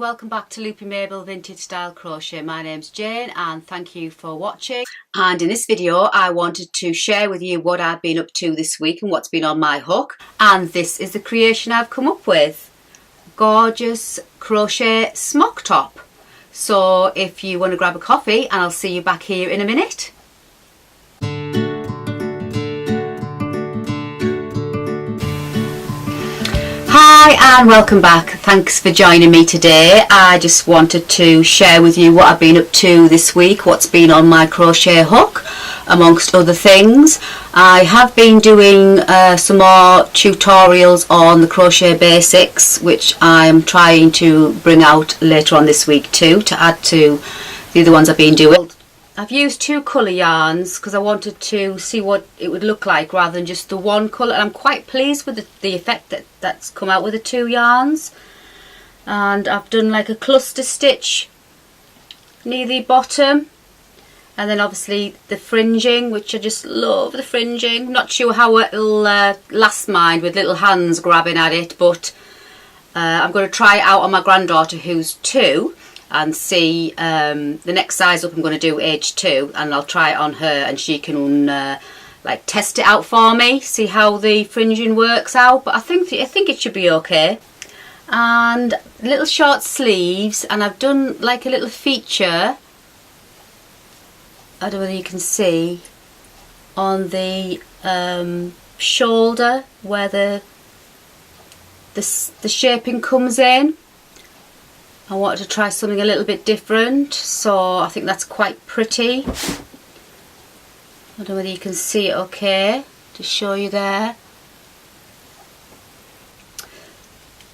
welcome back to Loopy Mabel Vintage Style Crochet. My name's Jane and thank you for watching. And in this video I wanted to share with you what I've been up to this week and what's been on my hook. And this is the creation I've come up with. Gorgeous crochet smock top. So if you want to grab a coffee, and I'll see you back here in a minute. Hi and welcome back. Thanks for joining me today. I just wanted to share with you what I've been up to this week, what's been on my crochet hook amongst other things. I have been doing some more tutorials on the crochet basics, which I'm trying to bring out later on this week too, to add to the other ones I've been doing. I've used two colour yarns because I wanted to see what it would look like rather than just the one colour, and I'm quite pleased with the effect that's come out with the two yarns. And I've done like a cluster stitch near the bottom, and then obviously the fringing, which I just love the fringing. Not sure how it'll last mine with little hands grabbing at it, but I'm going to try it out on my granddaughter who's 2 and see the next size up. I'm going to do age 2 and I'll try it on her and she can like test it out for me, see how the fringing works out. But I think it should be okay. And little short sleeves, and I've done like a little feature, I don't know whether you can see, on the shoulder where the shaping comes in. I wanted to try something a little bit different, so I think that's quite pretty. I don't know whether you can see it okay, to show you there.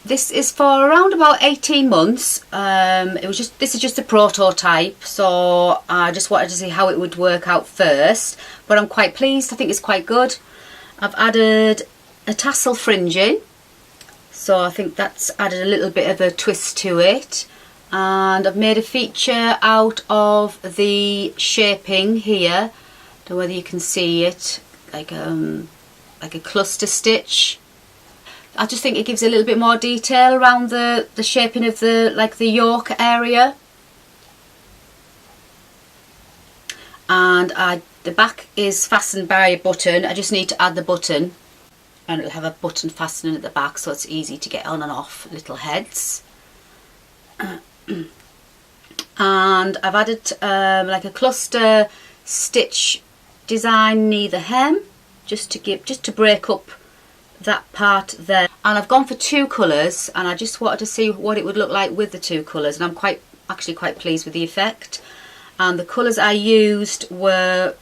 This is for around about 18 months. This is just a prototype, so I just wanted to see how it would work out first. But I'm quite pleased, I think it's quite good. I've added a tassel fringing, so I think that's added a little bit of a twist to it. And I've made a feature out of the shaping here. Don't know whether you can see it, like a cluster stitch. I just think it gives a little bit more detail around the shaping of the yoke area. And the back is fastened by a button. I just need to add the button, and it'll have a button fastening at the back, so it's easy to get on and off little heads. And I've added like a cluster stitch design near the hem, just to break up that part there. And I've gone for 2 colours, and I just wanted to see what it would look like with the 2 colours, and I'm actually quite pleased with the effect. And the colours I used were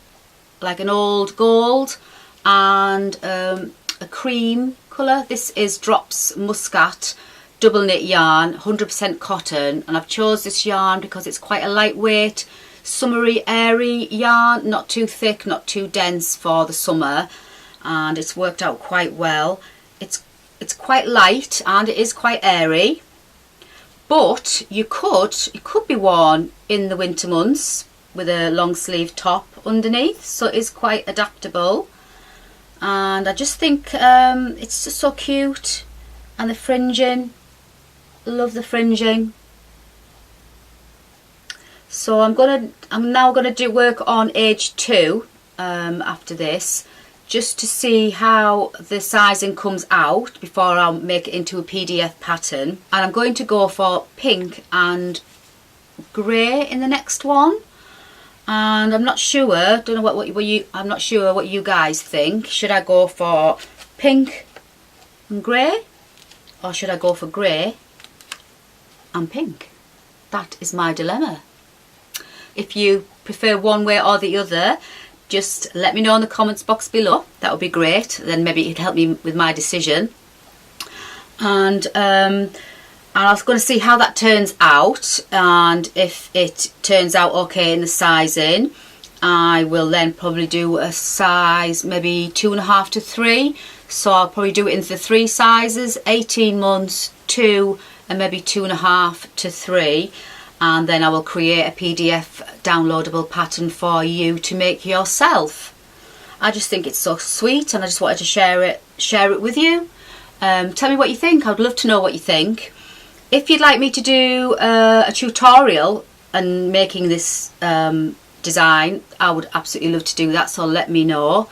like an old gold and a cream colour. This is Drops Muscat double knit yarn, 100% cotton, and I've chose this yarn because it's quite a lightweight, summery, airy yarn, not too thick, not too dense for the summer, and it's worked out quite well. It's quite light and it is quite airy, but it could be worn in the winter months with a long sleeve top underneath, so it is quite adaptable. And I just think it's just so cute, and the fringing, love the fringing. So I'm now gonna do work on age 2 after this, just to see how the sizing comes out before I'll make it into a PDF pattern. And I'm going to go for pink and grey in the next one. And I'm not sure, don't know I'm not sure what you guys think. Should I go for pink and grey, or should I go for grey and pink? That is my dilemma. If you prefer one way or the other, just let me know in the comments box below. That would be great, then maybe it'd help me with my decision. And I was going to see how that turns out, and if it turns out okay in the sizing, I will then probably do a size maybe 2.5 to 3. So I'll probably do it into the 3 sizes: 18 months, 2, and maybe 2.5 to 3. And then I will create a PDF downloadable pattern for you to make yourself. I just think it's so sweet, and I just wanted to share it with you. Tell me what you think. I'd love to know what you think. If you'd like me to do a tutorial and making this design, I would absolutely love to do that, so let me know.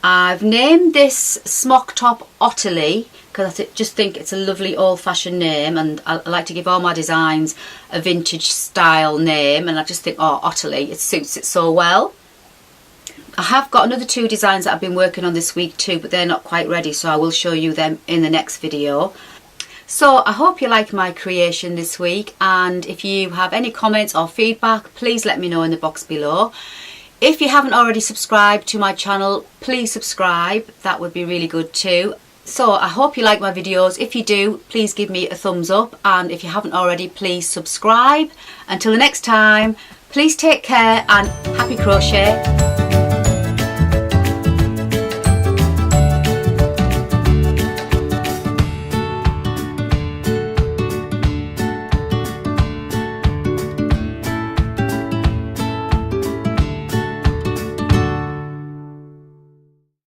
I've named this smock top Ottilie because I just think it's a lovely old-fashioned name, and I like to give all my designs a vintage style name, and I just think, oh, Ottilie, it suits it so well. I have got another 2 designs that I've been working on this week too, but they're not quite ready, so I will show you them in the next video. So I hope you like my creation this week, and if you have any comments or feedback, please let me know in the box below. If you haven't already subscribed to my channel, please subscribe, that would be really good too. So I hope you like my videos. If you do, please give me a thumbs up, and if you haven't already, please subscribe. Until the next time, please take care and happy crochet.